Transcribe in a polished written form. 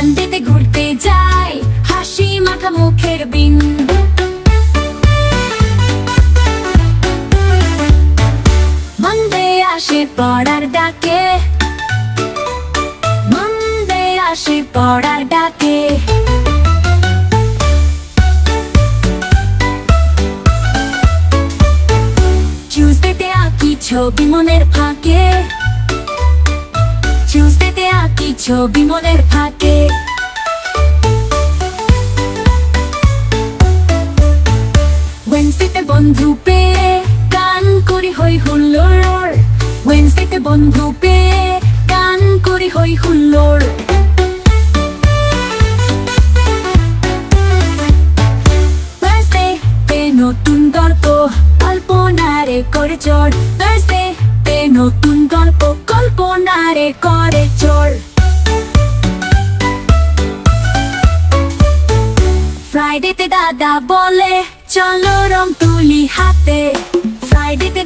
সানডেতে ঘুরতে যাই, হাসি মাখা মুখের বিন। মানডে আসে পড়ার ডাকে, মানডে আসে পড়ার ডাকে। টিউসডেতে আঁকি ছবি মনের ফাঁকে, টিউসডেতে আঁকি ছবি মনের ফাঁকে। ওয়েডনেসডেতে বন্ধু পেয়ে গান করি হই হুল্লোড়, ওয়েডনেসডেতে বন্ধু পেয়ে গান করি হই হুল্লোড়। থার্সডেতে নতুন গল্প, কল্পনারে করে চড়, থার্সডেতে নতুন গল্প, কল্পনারে করে চড়। ফ্রাইডেতে দাদা বলে চলো রং তুলি হাতে, ফ্রাইডেতে